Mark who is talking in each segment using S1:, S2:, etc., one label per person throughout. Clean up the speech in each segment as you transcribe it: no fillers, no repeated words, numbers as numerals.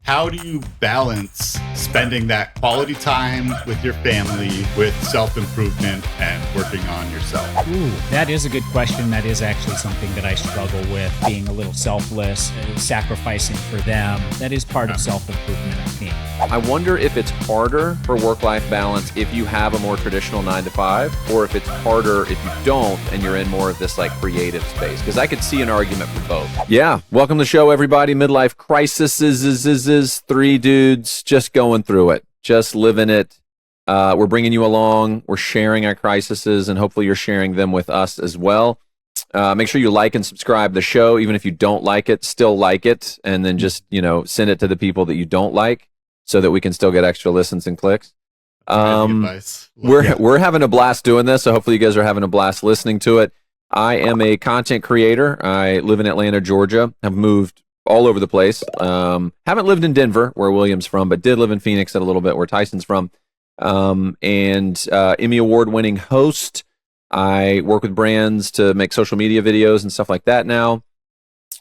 S1: how do you balance spending that quality time with your family with self-improvement and working on yourself?
S2: Ooh, that is a good question. That is actually something that I struggle with, being a little selfless, sacrificing for them. That is part of self-improvement, I think.
S3: I wonder if it's harder for work-life balance if you have a more traditional 9-to-5, or if it's harder if you don't and you're in more of this like creative space. Because I could see an argument for both. Yeah, welcome to the show, everybody. Midlife Crisisses. Three dudes just going through it, just living it. We're bringing you along. We're sharing our crises, and hopefully you're sharing them with us as well. Make sure you like and subscribe the show, even if you don't like it. Still like it, and then just send it to the people that you don't like, so that we can still get extra listens and clicks. We're having a blast doing this, so hopefully you guys are having a blast listening to it. I am a content creator. I live in Atlanta, Georgia. I've moved all over the place. Haven't lived in Denver, where William's from, but did live in Phoenix a little bit, where Tyson's from. And Emmy Award-winning host. I work with brands to make social media videos and stuff like that now.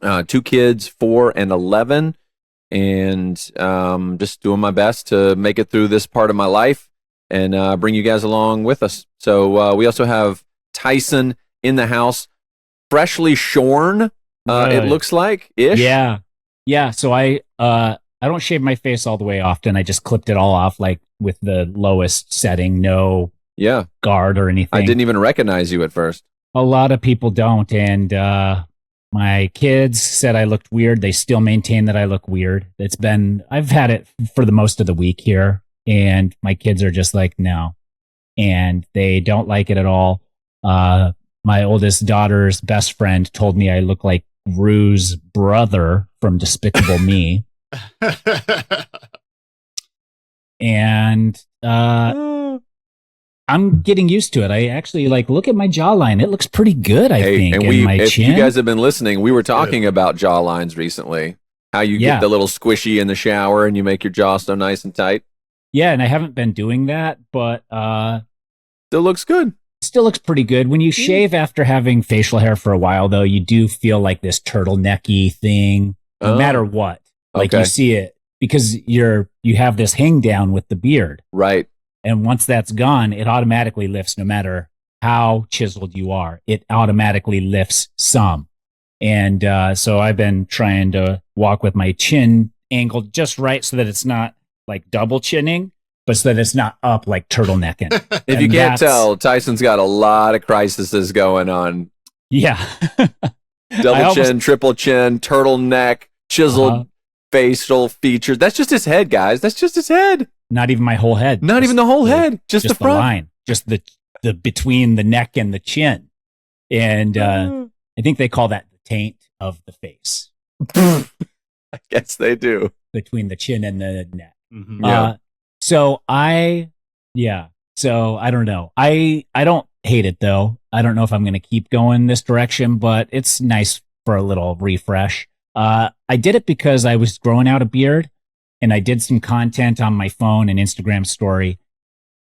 S3: 2 kids, 4 and 11. And just doing my best to make it through this part of my life and bring you guys along with us. So we also have Tyson in the house, freshly shorn. It looks like ish.
S2: Yeah. So I don't shave my face all the way often. I just clipped it all off, like with the lowest setting, no guard or anything.
S3: I didn't even recognize you at first.
S2: A lot of people don't, and my kids said I looked weird. They still maintain that I look weird. I've had it for the most of the week here, and my kids are just like, no, and they don't like it at all. My oldest daughter's best friend told me I look like Rue's brother from Despicable Me. And I'm getting used to it. I actually look at my jawline. It looks pretty good, I think. And
S3: if
S2: chin.
S3: You guys have been listening, we were talking about jawlines recently. How you get the little squishy in the shower and you make your jaw so nice and tight.
S2: Yeah, and I haven't been doing that, but
S3: still looks good.
S2: Still looks pretty good. When you shave after having facial hair for a while, though, you do feel like this turtlenecky thing, no matter what. You see it because you have this hang down with the beard.
S3: Right.
S2: And once that's gone, it automatically lifts no matter how chiseled you are. It automatically lifts some. And so I've been trying to walk with my chin angled just right so that it's not like double chinning, but so that it's not up like turtlenecking.
S3: If you can't tell, Tyson's got a lot of crises going on.
S2: Yeah.
S3: Double chin, triple chin, turtleneck, chiseled facial features. That's just his head, guys. That's just his head.
S2: Not even my whole head.
S3: Not even the whole head. Just the front.
S2: Line. Just the between the neck and the chin. And I think they call that the taint of the face.
S3: I guess they do.
S2: Between the chin and the neck.
S3: Mm-hmm.
S2: So I don't know. I don't hate it though. I don't know if I'm going to keep going this direction, but it's nice for a little refresh. I did it because I was growing out a beard and I did some content on my phone and Instagram story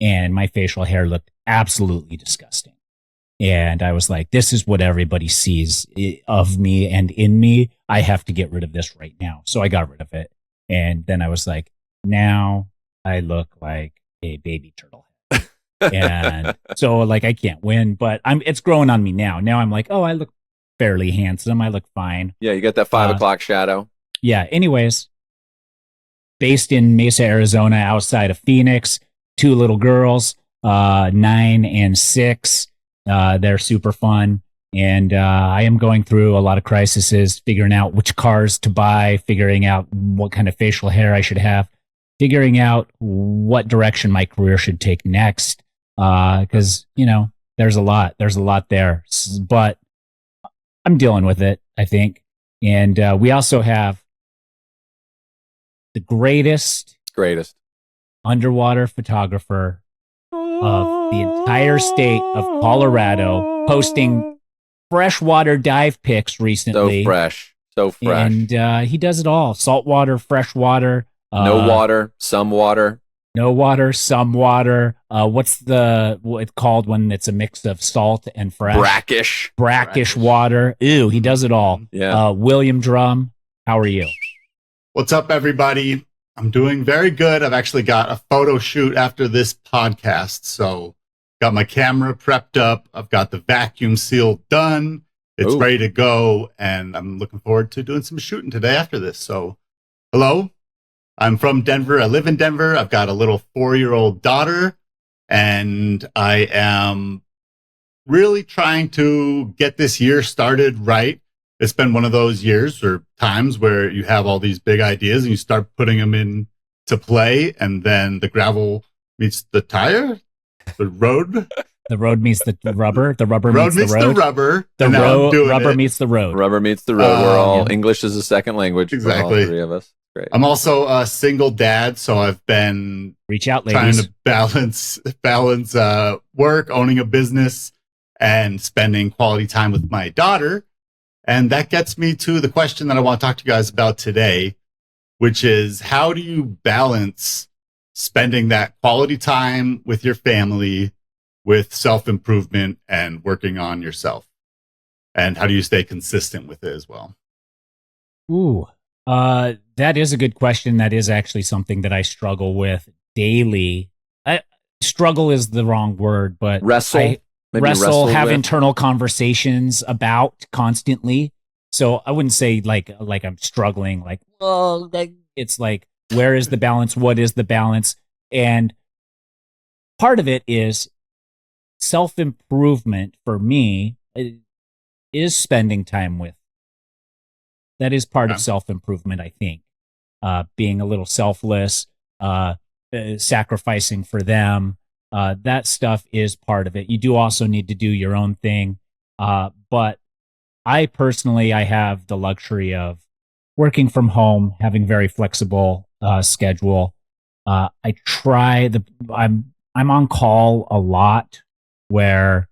S2: and my facial hair looked absolutely disgusting. And I was like, this is what everybody sees of me and in me. I have to get rid of this right now. So I got rid of it. And then I was like, now I look like a baby turtle. And so I can't win, but it's growing on me now. Now I'm like, oh, I look fairly handsome. I look fine.
S3: Yeah, you got that 5 o'clock shadow.
S2: Yeah. Anyways, based in Mesa, Arizona, outside of Phoenix, 2 little girls, 9 and 6. They're super fun. And I am going through a lot of crises, figuring out which cars to buy, figuring out what kind of facial hair I should have, figuring out what direction my career should take next. Because, there's a lot there. But I'm dealing with it, I think. And we also have the greatest underwater photographer of the entire state of Colorado, posting freshwater dive pics recently.
S3: So fresh.
S2: And he does it all. Saltwater, freshwater.
S3: No water, some water.
S2: No water, some water. What's it's called when it's a mix of salt and fresh? Brackish water. Ew, he does it all.
S3: Yeah.
S2: William Drumm, how are you?
S1: What's up, everybody? I'm doing very good. I've actually got a photo shoot after this podcast. So, got my camera prepped up. I've got the vacuum seal done. It's ready to go. And I'm looking forward to doing some shooting today after this. So, hello. I'm from Denver. I live in Denver. I've got a little 4-year-old daughter. And I am really trying to get this year started right. It's been one of those years or times where you have all these big ideas and you start putting them into play, and then the gravel meets the tire, the road.
S2: The road meets the rubber. The rubber
S1: road
S2: meets the road.
S1: The rubber.
S2: The rubber meets the road.
S3: Rubber meets the road. We're all English as a second language.
S1: Exactly.
S3: For all three of us. Great.
S1: I'm also a single dad, so I've been
S2: reach out,
S1: trying
S2: ladies.
S1: to balance work, owning a business, and spending quality time with my daughter. And that gets me to the question that I want to talk to you guys about today, which is how do you balance spending that quality time with your family with self-improvement and working on yourself? And how do you stay consistent with it as well?
S2: Ooh, that is a good question. That is actually something that I struggle with daily. Struggle is the wrong word, but
S3: wrestle,
S2: have internal conversations about constantly. So I wouldn't say like I'm struggling, like, well, it's like, where is the balance? What is the balance? And part of it is self-improvement for me is spending time with. That is part of self-improvement, I think. Being a little selfless, sacrificing for them. That stuff is part of it. You do also need to do your own thing. But I personally, I have the luxury of working from home, having very flexible schedule. I'm on call a lot where,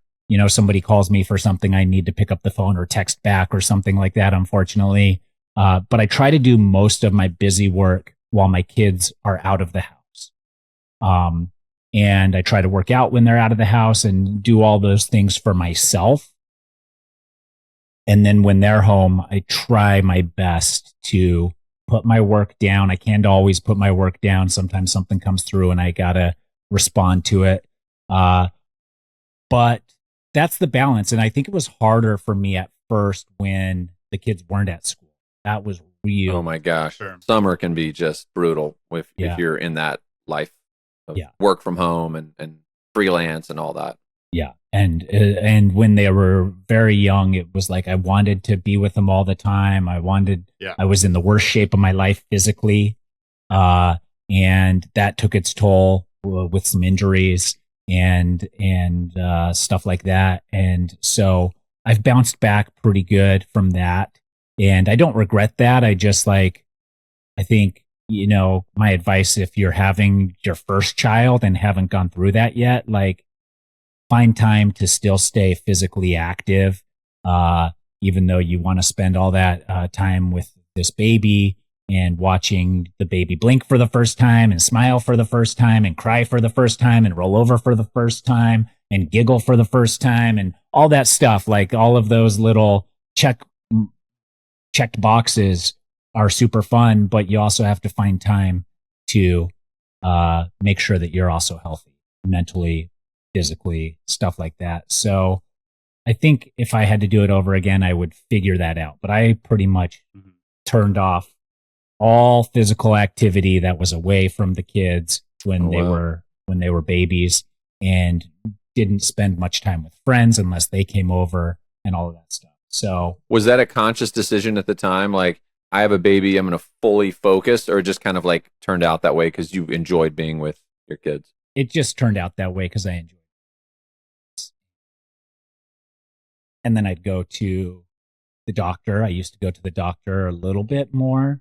S2: somebody calls me for something, I need to pick up the phone or text back or something like that, unfortunately. But I try to do most of my busy work while my kids are out of the house. And I try to work out when they're out of the house and do all those things for myself. And then when they're home, I try my best to put my work down. I can't always put my work down. Sometimes something comes through and I got to respond to it. But that's the balance. And I think it was harder for me at first when the kids weren't at school. That was real.
S3: Oh my gosh.
S1: Sure.
S3: Summer can be just brutal if you're in that life of work from home and freelance and all that.
S2: Yeah. And when they were very young, it was like I wanted to be with them all the time. I was in the worst shape of my life physically. And that took its toll with some injuries and stuff like that. And so I've bounced back pretty good from that. And I don't regret that. I just I think, my advice, if you're having your first child and haven't gone through that yet, find time to still stay physically active, even though you want to spend all that time with this baby and watching the baby blink for the first time and smile for the first time and cry for the first time and roll over for the first time and giggle for the first time and all that stuff. Like all of those little checked boxes are super fun, but you also have to find time to make sure that you're also healthy mentally, physically, stuff like that. So I think if I had to do it over again, I would figure that out. But I pretty much turned off all physical activity that was away from the kids when they were babies, and didn't spend much time with friends unless they came over and all of that stuff. So
S3: was that a conscious decision at the time? Like, I have a baby, I'm going to fully focus, or just kind of turned out that way because you enjoyed being with your kids?
S2: It just turned out that way because I enjoyed it. And then I'd go to the doctor. I used to go to the doctor a little bit more.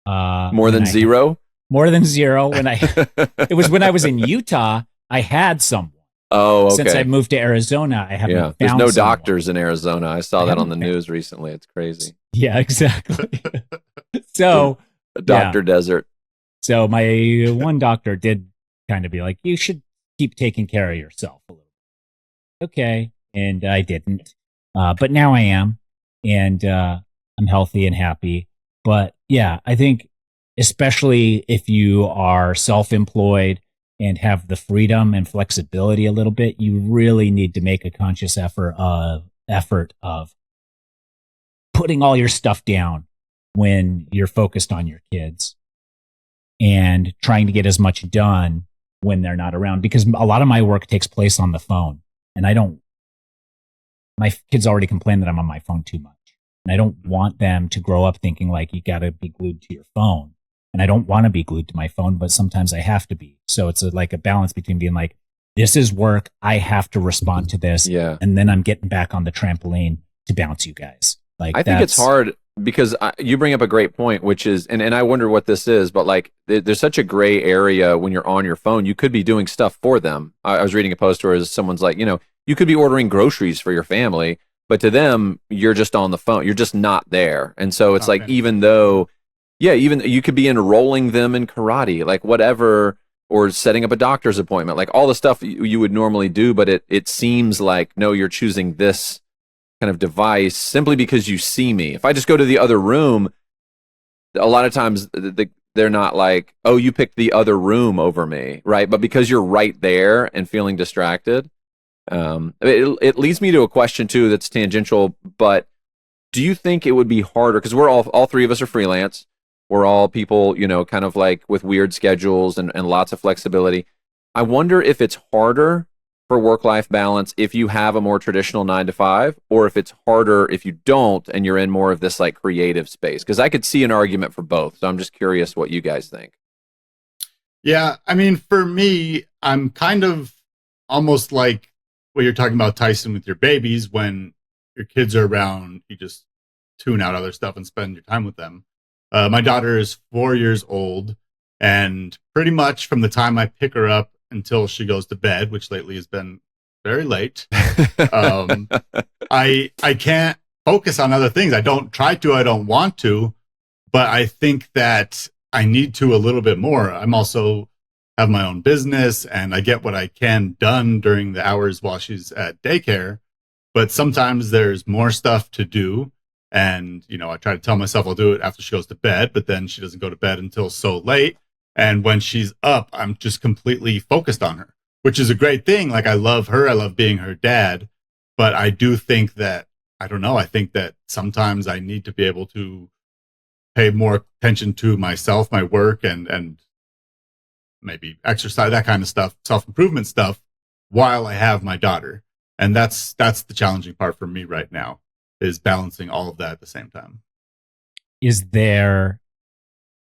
S3: More than zero?
S2: More than zero. It was when I was in Utah, I had someone.
S3: Oh, okay.
S2: Since I moved to Arizona, I haven't found
S3: There's no
S2: someone.
S3: doctors in Arizona. I saw that on the news recently. It's crazy.
S2: Yeah, exactly. So
S3: a doctor desert.
S2: So my one doctor did kind of be like, you should keep taking care of yourself a little bit. Okay. And I didn't. But now I am. And I'm healthy and happy. But yeah, I think especially if you are self-employed and have the freedom and flexibility a little bit, you really need to make a conscious effort of putting all your stuff down when you're focused on your kids and trying to get as much done when they're not around, because a lot of my work takes place on the phone, and my kids already complain that I'm on my phone too much, and I don't want them to grow up thinking like you got to be glued to your phone. And I don't want to be glued to my phone, but sometimes I have to be. So it's like a balance between being like, this is work, I have to respond to this.
S3: Yeah.
S2: And then I'm getting back on the trampoline to bounce you guys. Like,
S3: I think it's hard because you bring up a great point, which is, and I wonder what this is, but like there's such a gray area when you're on your phone. You could be doing stuff for them. I was reading a post where someone's like, you could be ordering groceries for your family, but to them, you're just on the phone. You're just not there. And so it's like, even though, even you could be enrolling them in karate, like whatever, or setting up a doctor's appointment, like all the stuff you would normally do. But it seems like, no, you're choosing this kind of device simply because you see me. If I just go to the other room, a lot of times they're not like, oh, you picked the other room over me, right? But because you're right there and feeling distracted. It leads me to a question too that's tangential, but do you think it would be harder, because we're all three of us are freelance, we're all people kind of like with weird schedules and lots of flexibility. I wonder if it's harder for work-life balance if you have a more traditional 9 to 5, or if it's harder if you don't and you're in more of this like creative space, because I could see an argument for both. So I'm just curious what you guys think.
S1: Yeah, I mean, for me, I'm kind of almost like what you're talking about, Tyson, with your babies. When your kids are around, you just tune out other stuff and spend your time with them. My daughter is 4 years old, and pretty much from the time I pick her up until she goes to bed, which lately has been very late, I can't focus on other things. I don't want to, but I think that I need to a little bit more. I'm also have my own business, and I get what I can done during the hours while she's at daycare. But sometimes there's more stuff to do. And, I try to tell myself I'll do it after she goes to bed, but then she doesn't go to bed until so late. And when she's up, I'm just completely focused on her, which is a great thing. Like, I love her. I love being her dad. But I do think that, I don't know, I think that sometimes I need to be able to pay more attention to myself, my work, and maybe exercise, that kind of stuff, self-improvement stuff, while I have my daughter. And that's the challenging part for me right now, is balancing all of that at the same time.
S2: Is there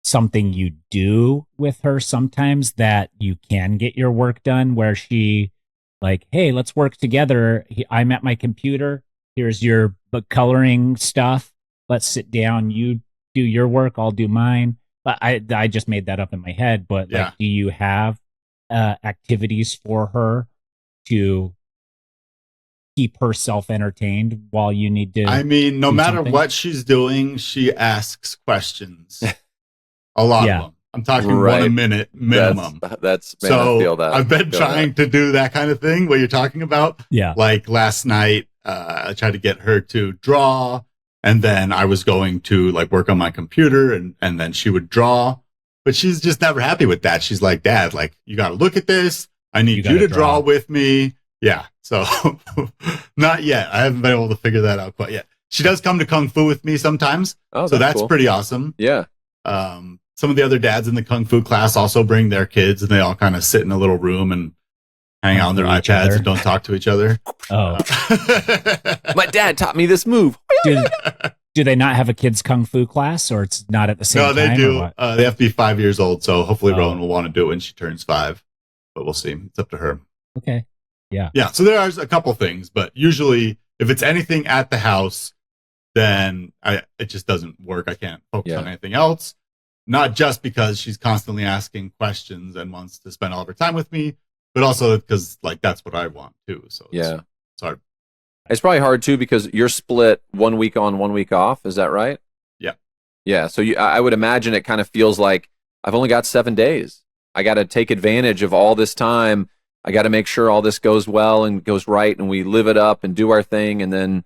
S2: something you do with her sometimes that you can get your work done, where she like, hey, let's work together. I'm at my computer. Here's your book coloring stuff. Let's sit down. You do your work. I'll do mine. But I just made that up in my head. But like, do you have activities for her to keep herself entertained while you need to?
S1: I mean, no matter what she's doing, she asks questions. A lot of them. I'm talking 1 a minute minimum.
S3: That's man,
S1: so
S3: I feel that.
S1: I've been trying to do that kind of thing, what you're talking about.
S2: Yeah.
S1: Like last night, I tried to get her to draw, and then I was going to like work on my computer, and then she would draw. But she's just never happy with that. She's like, Dad, like, you got to look at this. I need you to draw with me. Yeah. So not yet. I haven't been able to figure that out quite yet. She does come to Kung Fu with me sometimes.
S3: Oh,
S1: so that's
S3: cool.
S1: pretty awesome.
S3: Yeah.
S1: Some of the other dads in the Kung Fu class also bring their kids, and they all kind of sit in a little room and hang out on their iPads and don't talk to each other.
S2: Oh.
S3: My dad taught me this move.
S2: Do they not have a kids Kung Fu class, or it's not at the same time?
S1: No, they do. They have to be 5 years old, so hopefully Rowan will want to do it when she turns 5. But we'll see. It's up to her.
S2: Okay. Yeah.
S1: Yeah. So there are a couple things, but usually if it's anything at the house, then it just doesn't work. I can't focus on anything else. Not just because she's constantly asking questions and wants to spend all of her time with me, but also because like that's what I want too. So it's hard.
S3: It's probably hard too because you're split 1 week on, 1 week off. Is that right?
S1: Yeah.
S3: Yeah. So I would imagine it kind of feels like I've only got 7 days. I got to take advantage of all this time. I got to make sure all this goes well and goes right, and we live it up and do our thing, and then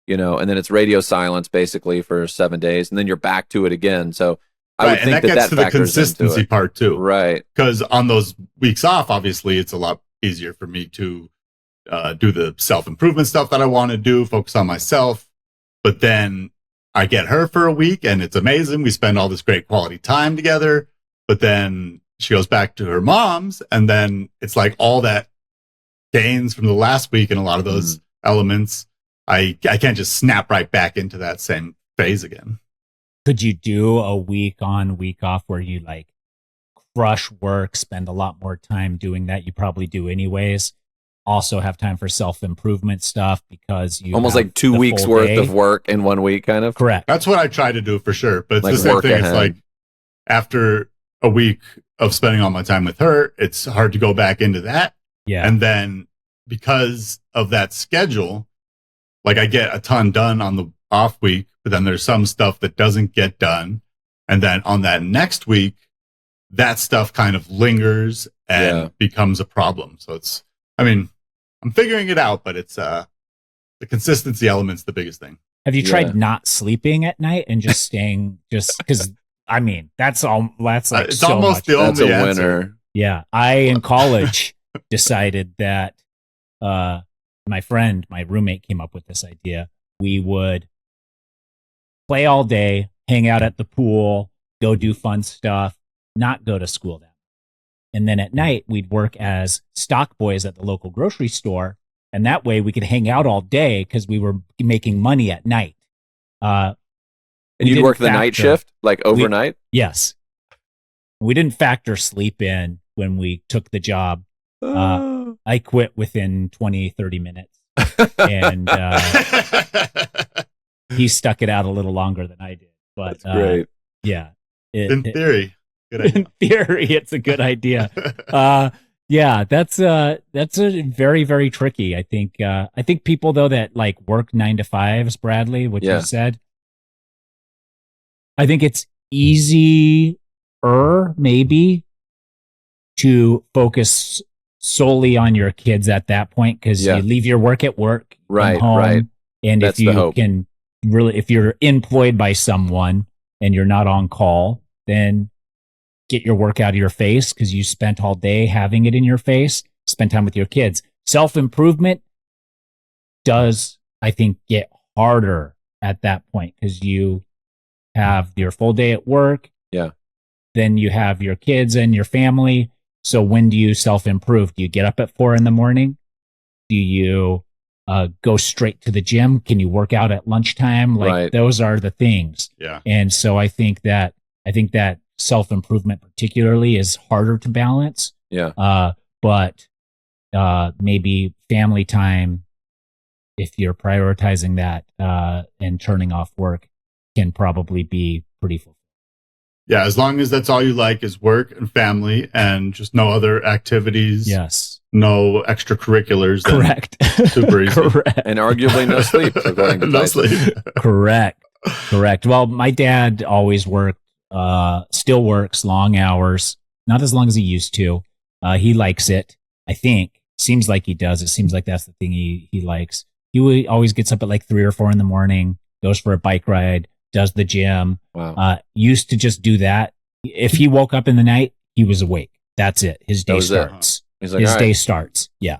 S3: and then it's radio silence basically for 7 days, and then you're back to it again. So I would
S1: and
S3: think
S1: that gets to the
S3: factors
S1: consistency
S3: into it.
S1: part too.
S3: Right.
S1: Because on those weeks off, obviously, it's a lot easier for me to do the self-improvement stuff that I want to do, focus on myself. But then I get her for a week and it's amazing. We spend all this great quality time together. But then she goes back to her mom's, and then it's like all that gains from the last week and a lot of those elements. I can't just snap right back into that same phase again.
S2: Could you do a week on, week off where you like crush work, spend a lot more time doing that? You probably do anyways. Also have time for self-improvement stuff because you
S3: almost like 2 weeks worth of work in 1 week, kind of.
S2: Correct.
S1: That's what I try to do for sure. But it's
S3: Like
S1: the same
S3: work
S1: thing.
S3: ahead.
S1: It's like after a week of spending all my time with her, it's hard to go back into that.
S2: Yeah.
S1: And then because of that schedule, like I get a ton done on the off week, but then there's some stuff that doesn't get done. And then on that next week, that stuff kind of lingers and becomes a problem. So it's, I mean, I'm figuring it out, but it's the consistency element's the biggest thing.
S2: Have you tried not sleeping at night and just staying just because, I mean, that's all, that's like
S1: it's
S2: so
S1: almost
S2: much.
S1: the
S3: That's
S1: only
S3: a
S1: answer.
S3: winner.
S2: Yeah. I, in college, decided that my roommate came up with this idea. We would play all day, hang out at the pool, go do fun stuff, not go to school then. And then at night, we'd work as stock boys at the local grocery store. And that way we could hang out all day because we were making money at night.
S3: And you'd work the night shift, like overnight?
S2: Yes. We didn't factor sleep in when we took the job. I quit within 20, 30 minutes. And he stuck it out a little longer than I did. But
S3: That's great.
S2: Yeah.
S1: In theory.
S2: In theory, it's a good idea. Yeah, that's a very, very tricky. I think people though that like work 9 to 5s, Bradley, what you said, I think it's easier maybe to focus solely on your kids at that point because you leave your work at work,
S3: right?
S2: Home,
S3: right.
S2: And
S3: that's
S2: if you can really, if you're employed by someone and you're not on call, then get your work out of your face because you spent all day having it in your face. Spend time with your kids. Self-improvement does, I think, get harder at that point because you have your full day at work.
S3: Yeah.
S2: Then you have your kids and your family. So when do you self-improve? Do you get up at 4 a.m? Do you go straight to the gym? Can you work out at lunchtime? Like those are the things.
S1: Yeah.
S2: And so I think that self-improvement particularly is harder to balance.
S3: Yeah.
S2: But maybe family time, if you're prioritizing that and turning off work, can probably be pretty fulfilling.
S1: Yeah, as long as that's all you like is work and family and just no other activities.
S2: Yes.
S1: No extracurriculars.
S2: Correct.
S1: Super easy.
S2: Correct.
S3: And arguably no sleep, according to
S1: No
S3: Tyson.
S1: sleep.
S2: Correct. Well, my dad always worked, still works long hours, not as long as he used to. He likes it, I think. Seems like he does. It seems like that's the thing he likes. He always gets up at like 3 or 4 a.m, goes for a bike ride, does the gym.
S3: Wow.
S2: Used to just do that. If he woke up in the night, he was awake. That's it. His day starts.
S3: He's like,
S2: his day starts. Yeah.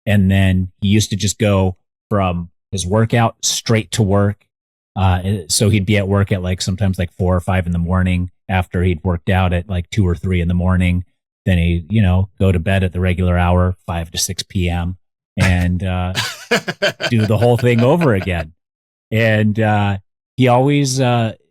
S2: And then he used to just go from his workout straight to work. So he'd be at work at like sometimes like 4 or 5 in after he'd worked out at like 2 or 3 in. Then he, go to bed at the regular hour, 5 to 6 p.m. and do the whole thing over again. And he always,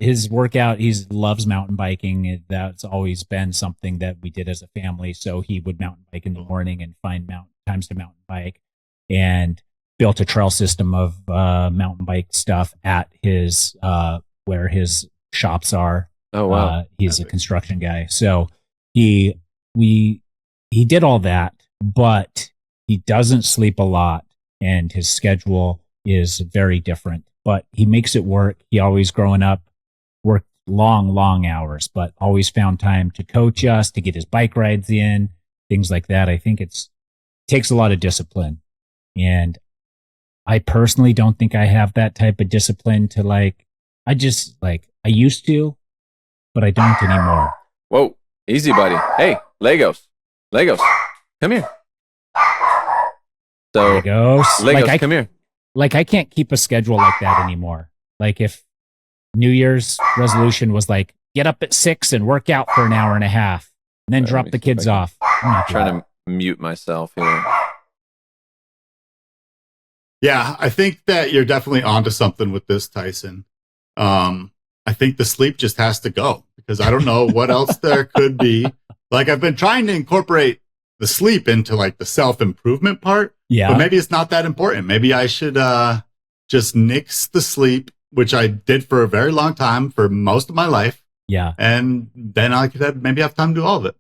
S2: his workout, he loves mountain biking. That's always been something that we did as a family. So he would mountain bike in the morning and find times to mountain bike, and built a trail system of mountain bike stuff at his where his shops are.
S3: Oh wow!
S2: He's a construction guy, so he did all that, but he doesn't sleep a lot, and his schedule is very different. But he makes it work. He always, growing up, worked long hours, but always found time to coach us, to get his bike rides in, things like that. I think it takes a lot of discipline, and I personally don't think I have that type of discipline to I used to, but I don't anymore.
S3: Whoa, easy, buddy. Hey, Legos, come here. So Legos, come here.
S2: Like I can't keep a schedule like that anymore. Like if New Year's resolution was like, get up at 6 and work out for an hour and a half, and then drop the kids off.
S3: I'm trying to mute myself here.
S1: Yeah, I think that you're definitely onto something with this, Tyson. I think the sleep just has to go because I don't know what else there could be. Like I've been trying to incorporate the sleep into like the self-improvement part.
S2: Yeah.
S1: But maybe it's not that important. Maybe I should just nix the sleep, which I did for a very long time for most of my life.
S2: Yeah.
S1: And then I could maybe have time to do all of it.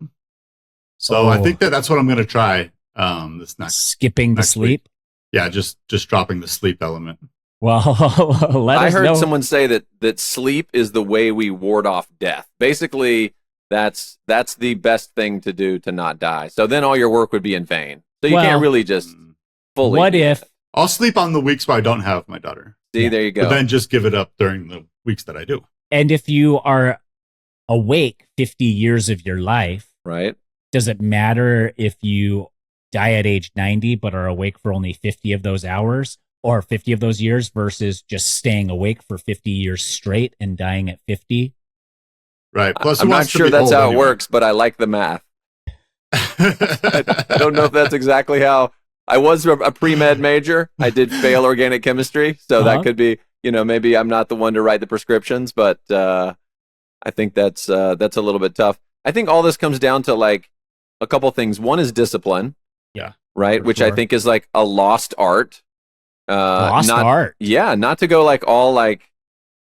S1: So I think that's what I'm going to try this next.
S2: Skipping the sleep?
S1: Week. Yeah, just dropping the sleep element.
S2: Well, I
S3: heard someone say that sleep is the way we ward off death. Basically, that's the best thing to do to not die. So then all your work would be in vain. So you can't really just fully.
S2: What if
S1: I'll sleep on the weeks where I don't have my daughter?
S3: See, there you go.
S1: But then just give it up during the weeks that I do.
S2: And if you are awake 50 years of your life,
S3: right?
S2: Does it matter if you die at age 90 but are awake for only 50 of those hours or 50 of those years versus just staying awake for 50 years straight and dying at 50?
S1: Right. Plus,
S3: I'm not sure that's how it works, but I like the math. I don't know if that's exactly how. I was a pre-med major. I did fail organic chemistry, so that could be, maybe I'm not the one to write the prescriptions, but I think that's a little bit tough. I think all this comes down to like a couple things. One is discipline.
S1: Yeah.
S3: Right. Which I think is like a lost art.
S2: Art.
S3: Yeah. Not to go like all like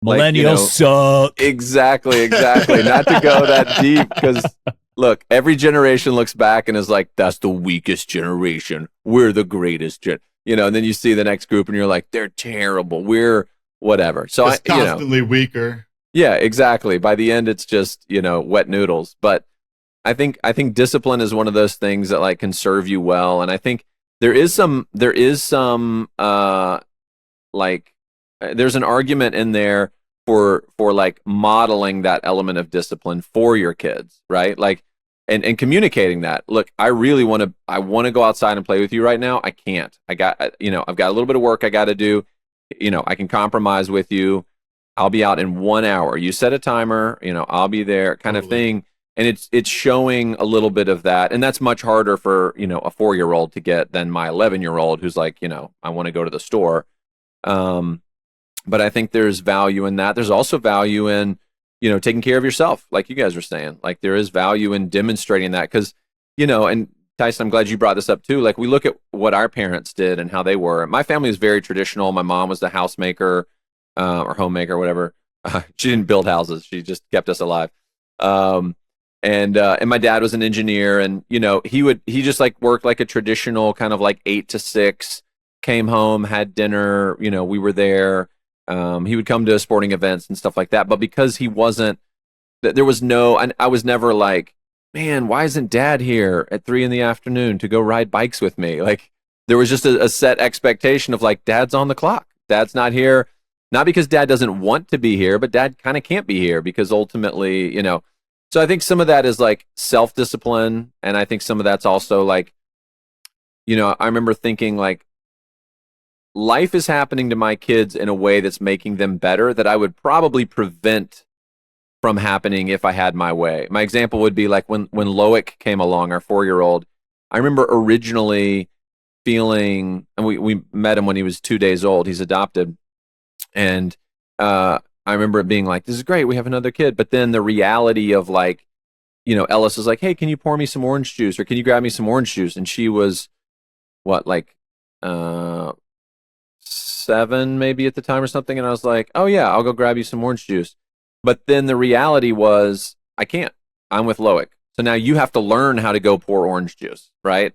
S2: millennials suck.
S3: Exactly. Not to go that deep because look, every generation looks back and is like, that's the weakest generation. We're the greatest. And then you see the next group and you're like, they're terrible. We're whatever. So
S1: it's constantly weaker.
S3: Yeah, exactly. By the end, it's just, wet noodles. But I think discipline is one of those things that like can serve you well. And I think there's an argument in there for like modeling that element of discipline for your kids, right? Like, and communicating that. Look, I really want to go outside and play with you right now. I can't. I've got a little bit of work I got to do. I can compromise with you. I'll be out in 1 hour. You set a timer, I'll be there kind of thing. And it's showing a little bit of that. And that's much harder for, a 4-year-old to get than my 11-year-old who's like, I want to go to the store. But I think there's value in that. There's also value in, taking care of yourself, like you guys were saying. Like there is value in demonstrating that because, and Tyson, I'm glad you brought this up too. Like we look at what our parents did and how they were. My family is very traditional. My mom was the housemaker. Or homemaker, whatever. She didn't build houses; she just kept us alive. And my dad was an engineer, and he just like worked like a traditional kind of like 8 to 6. Came home, had dinner. We were there. He would come to sporting events and stuff like that. But because he wasn't, there was no. And I was never like, man, why isn't Dad here at 3 p.m. to go ride bikes with me? Like there was just a set expectation of like, Dad's on the clock. Dad's not here. Not because Dad doesn't want to be here, but Dad kind of can't be here because ultimately, So I think some of that is like self-discipline. And I think some of that's also like, I remember thinking like, life is happening to my kids in a way that's making them better that I would probably prevent from happening if I had my way. My example would be like when Loic came along, our 4-year-old, I remember originally feeling, and we met him when he was 2 days old. He's adopted. And I remember it being like, this is great. We have another kid. But then the reality of like, Ellis is like, hey, can you pour me some orange juice? Or can you grab me some orange juice? And she was, 7 maybe at the time or something. And I was like, oh, yeah, I'll go grab you some orange juice. But then the reality was, I can't. I'm with Loic. So now you have to learn how to go pour orange juice, right?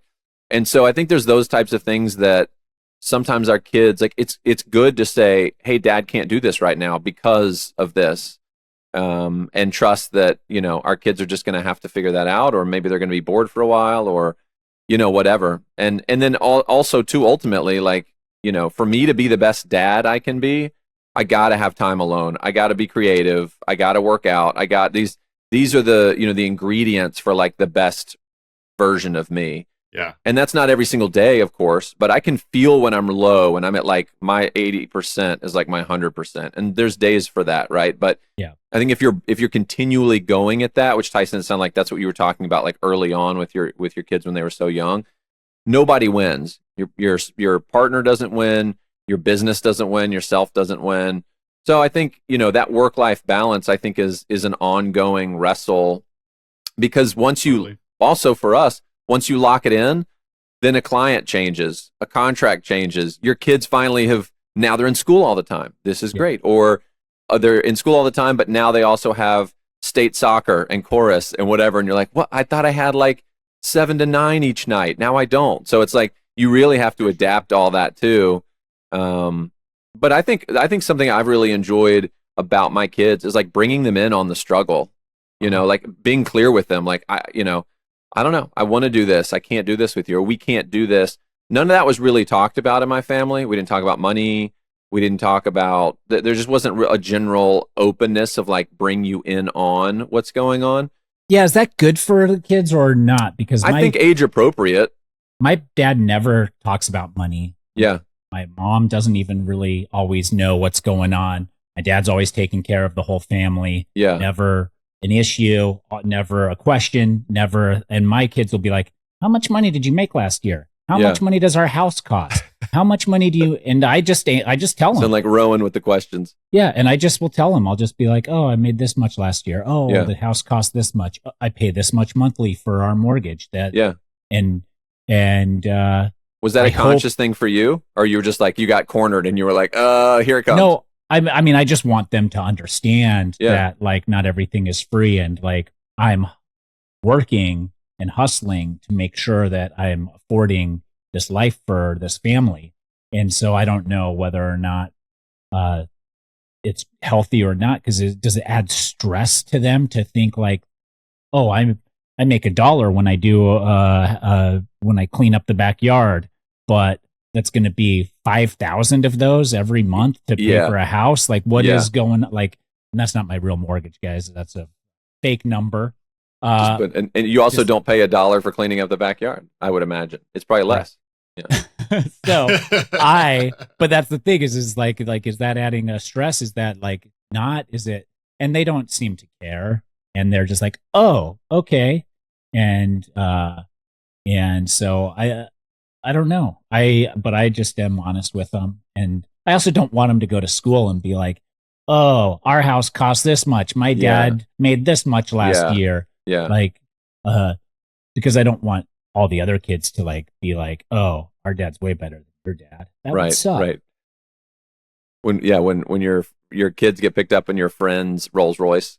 S3: And so I think there's those types of things that sometimes our kids, like it's good to say, hey, Dad can't do this right now because of this. And trust that, our kids are just going to have to figure that out, or maybe they're going to be bored for a while, or, whatever. And then also too, ultimately, like, for me to be the best dad I can be, I got to have time alone. I got to be creative. I got to work out. I got these these are the, the ingredients for like the best version of me.
S1: Yeah.
S3: And that's not every single day, of course, but I can feel when I'm low and I'm at like my 80% is like my 100%. And there's days for that, right? But
S2: yeah,
S3: I think if you're continually going at that, which Tyson, it sounded like that's what you were talking about, like early on with your kids when they were so young, nobody wins. Your partner doesn't win, your business doesn't win, yourself doesn't win. So I think, that work-life balance, I think is an ongoing wrestle, because also for us, once you lock it in, then a client changes, a contract changes. Your kids finally now they're in school all the time. This is great. Or they're in school all the time, but now they also have state soccer and chorus and whatever. And you're like, what? I thought I had like 7 to 9 each night. Now I don't. So it's like, you really have to adapt all that too. But I think something I've really enjoyed about my kids is like bringing them in on the struggle, like being clear with them. Like, I don't know. I want to do this. I can't do this with you, or we can't do this. None of that was really talked about in my family. We didn't talk about money. We didn't talk about, there just wasn't a general openness of like, bring you in on what's going on.
S2: Yeah. Is that good for the kids or not? Because
S3: I think age appropriate.
S2: My dad never talks about money.
S3: Yeah.
S2: My mom doesn't even really always know what's going on. My dad's always taking care of the whole family.
S3: Yeah.
S2: Never an issue, never a question, never. And my kids will be like, how much money did you make last year? How much money does our house cost? How much money do you, and I just tell them.
S3: Sound like Rowan with the questions.
S2: Yeah. And I just will tell them, I'll just be like, oh, I made this much last year. Oh, the house cost this much. I pay this much monthly for our mortgage. And
S3: was that a conscious thing for you? Or you were just like, you got cornered and you were like, here it comes.
S2: No, I mean, I just want them to understand that like not everything is free, and like I'm working and hustling to make sure that I'm affording this life for this family. And so I don't know whether or not it's healthy or not, because does it add stress to them to think like, oh, I make $1 when I do when I clean up the backyard, but that's going to be 5,000 of those every month to pay for a house. Like, what is going on? Like, and that's not my real mortgage, guys. That's a fake number.
S3: And you also don't pay $1 for cleaning up the backyard, I would imagine. It's probably less. Yeah.
S2: So but that's the thing is like, is that adding a stress? Is that like not, is it? And they don't seem to care. And they're just like, oh, okay. And so I don't know. But I just am honest with them. And I also don't want them to go to school and be like, oh, our house cost this much. My dad made this much last year.
S3: Yeah.
S2: Like, because I don't want all the other kids to like be like, oh, our dad's way better than your dad. That would suck.
S3: Right. When your kids get picked up in your friend's Rolls Royce.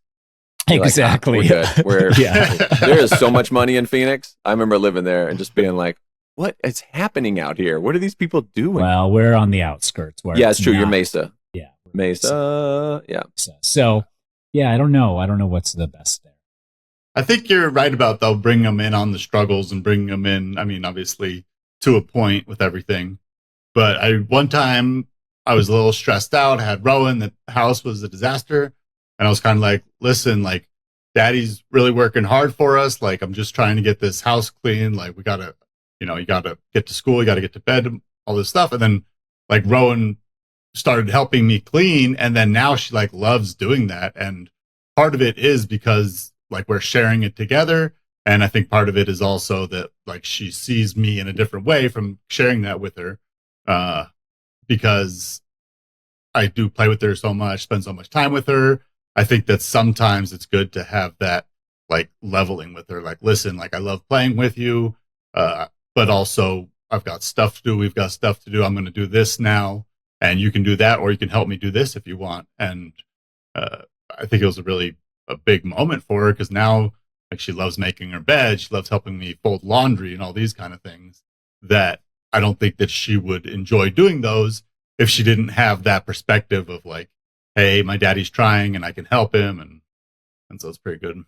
S2: Exactly.
S3: Like, we're good. There is so much money in Phoenix. I remember living there and just being like, what is happening out here? What are these people doing?
S2: Well, we're on the outskirts.
S3: It's true. You're Mesa.
S2: Yeah.
S3: Mesa. Yeah.
S2: So, I don't know. I don't know what's the best there.
S1: I think you're right about, though, bring them in on the struggles and bring them in. I mean, obviously to a point with everything. But one time I was a little stressed out. I had Rowan. The house was a disaster. And I was kind of like, listen, like, Daddy's really working hard for us. Like, I'm just trying to get this house clean. Like, we got to, you got to get to school. You got to get to bed, all this stuff. And then, like, Rowan started helping me clean. And then now she, like, loves doing that. And part of it is because, like, we're sharing it together. And I think part of it is also that, like, she sees me in a different way from sharing that with her. Because I do play with her so much, spend so much time with her. I think that sometimes it's good to have that, like, leveling with her. Like, listen, like, I love playing with you, but also I've got stuff to do. We've got stuff to do. I'm going to do this now, and you can do that, or you can help me do this if you want. And I think it was a big moment for her, because now, like, she loves making her bed. She loves helping me fold laundry and all these kind of things that I don't think that she would enjoy doing those if she didn't have that perspective of, like, hey, my daddy's trying and I can help him. And so it's pretty good.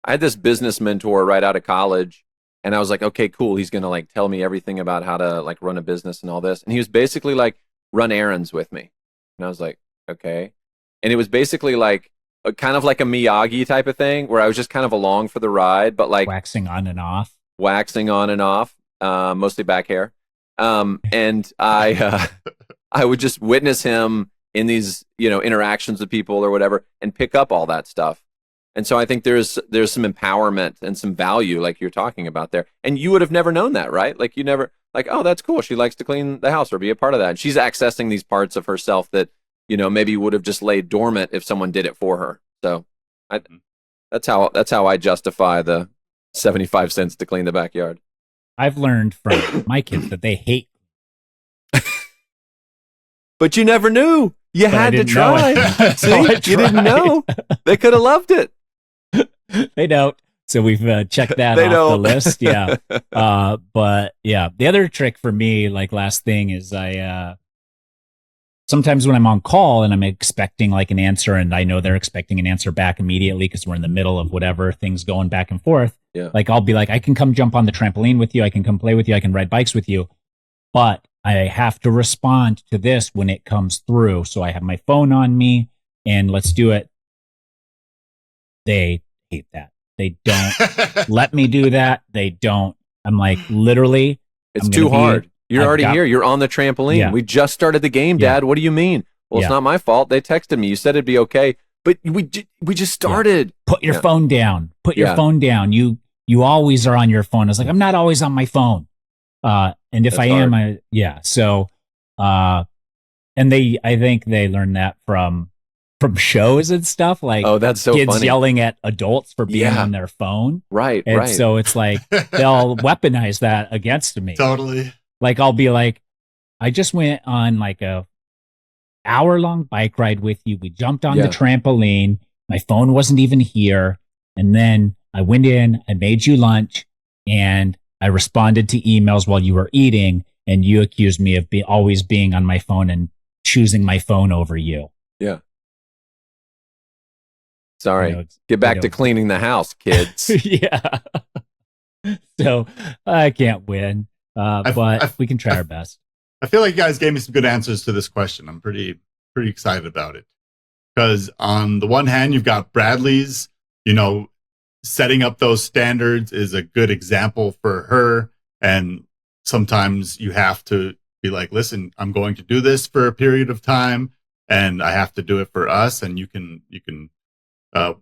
S3: I had this business mentor right out of college, and I was like, okay, cool. He's going to, like, tell me everything about how to, like, run a business and all this. And he was basically like, run errands with me. And I was like, okay. And it was basically like, kind of like a Miyagi type of thing, where I was just kind of along for the ride, but like
S2: waxing on and off,
S3: mostly back hair. And I would just witness him in these, interactions with people or whatever, and pick up all that stuff. And so I think there's some empowerment and some value, like you're talking about there. And you would have never known that, right? Like you never, like, oh, that's cool. She likes to clean the house or be a part of that. And she's accessing these parts of herself that, maybe would have just laid dormant if someone did it for her. So that's how I justify the 75 cents to clean the backyard.
S2: I've learned from my kids that they hate.
S3: But you never knew. You had to try. See, you didn't know. They could have loved it.
S2: They don't. So we've checked that off the list. Yeah. But yeah, the other trick for me, like last thing, is I sometimes when I'm on call and I'm expecting like an answer, and I know they're expecting an answer back immediately because we're in the middle of whatever things going back and forth.
S3: Yeah.
S2: Like I'll be like, I can come jump on the trampoline with you. I can come play with you. I can ride bikes with you. But I have to respond to this when it comes through. So I have my phone on me and let's do it. They hate that. They don't let me do that. They don't. I'm like, literally.
S3: It's too hard. You're already here. You're on the trampoline. Yeah. We just started the game, Dad. What do you mean? Well, it's not my fault. They texted me. You said it'd be okay. But we just started.
S2: Yeah. Put your phone down. Put your phone down. You always are on your phone. I was like, I'm not always on my phone. And if I am, So, and I think they learn that from shows and stuff, like,
S3: oh, that's so
S2: kids
S3: funny.
S2: Yelling at adults for being on their phone.
S3: Right.
S2: And so it's like, they'll weaponize that against me.
S1: Totally.
S2: Like, I'll be like, I just went on like a hour-long bike ride with you. We jumped on the trampoline. My phone wasn't even here. And then I went in, I made you lunch, and I responded to emails while you were eating, and you accused me of always being on my phone and choosing my phone over you.
S3: Yeah. Sorry. Get back to cleaning the house, kids.
S2: Yeah. So I can't win, but we can try our best.
S1: I feel like you guys gave me some good answers to this question. I'm pretty excited about it. Because on the one hand, you've got Bradley's, setting up those standards is a good example for her. And sometimes you have to be like, listen, I'm going to do this for a period of time and I have to do it for us. And you can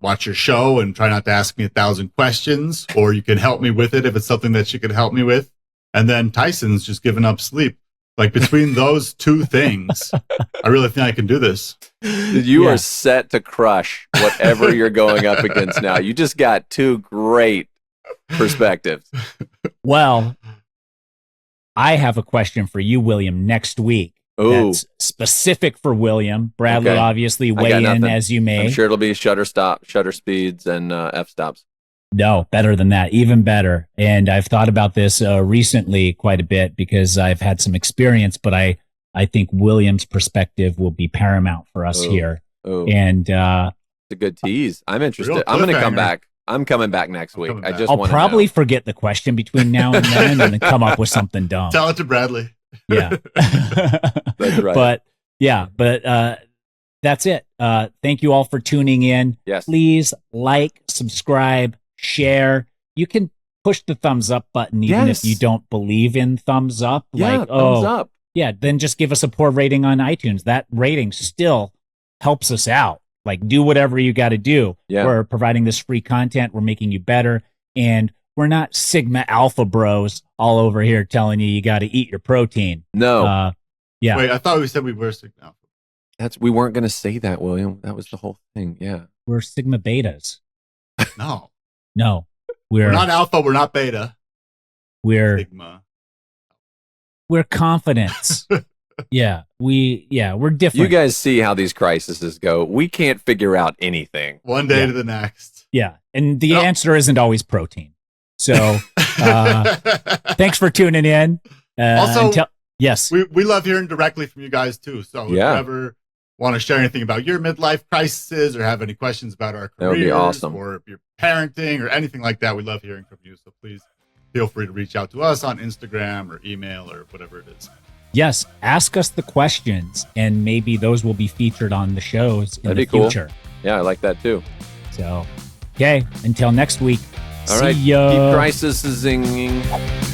S1: watch your show and try not to ask me 1,000 questions, or you can help me with it if it's something that you could help me with. And then Tyson's just given up sleep. Like between those two things, I really think I can do this.
S3: You are set to crush whatever you're going up against now. You just got two great perspectives.
S2: Well, I have a question for you, William, next week.
S3: Ooh.
S2: That's specific for William. Bradley, obviously, weigh in as you may.
S3: I'm sure it'll be shutter speeds, and f-stops.
S2: No, better than that, even better. And I've thought about this recently quite a bit because I've had some experience, but I think William's perspective will be paramount for us here. And
S3: it's a good tease. I'm interested. I'm going to come back. I'm coming back next week. I'll
S2: probably forget the question between now and then and then come up with something dumb.
S1: Tell it to Bradley.
S2: Yeah.
S3: That's right.
S2: But that's it. Thank you all for tuning in.
S3: Yes.
S2: Please like, subscribe, share. You can push the thumbs up button even if you don't believe in thumbs up.
S3: Yeah, thumbs up.
S2: Yeah, then just give us a poor rating on iTunes. That rating still helps us out. Like, do whatever you got to do.
S3: Yeah.
S2: We're providing this free content. We're making you better. And we're not Sigma Alpha bros all over here telling you got to eat your protein.
S3: No.
S2: Yeah.
S1: Wait, I thought we said we were Sigma Alpha.
S3: We weren't going to say that, William. That was the whole thing. Yeah.
S2: We're Sigma Betas.
S1: No. We're not Alpha. We're not Beta.
S2: We're
S1: Sigma.
S2: We're confidence. We're different.
S3: You guys see how these crises go. We can't figure out anything.
S1: One day to the next.
S2: Yeah. And the answer isn't always protein. So thanks for tuning in.
S1: Also,
S2: yes,
S1: we love hearing directly from you guys too. So if you ever want to share anything about your midlife crises or have any questions about our careers,
S3: that would be awesome.
S1: Or if you're parenting or anything like that, we love hearing from you. So please feel free to reach out to us on Instagram or email or whatever it is.
S2: Yes, ask us the questions, and maybe those will be featured on the shows in the future.
S3: Yeah, I like that too.
S2: So, okay, until next week.
S3: All right.
S2: See ya.
S3: Keep crisising.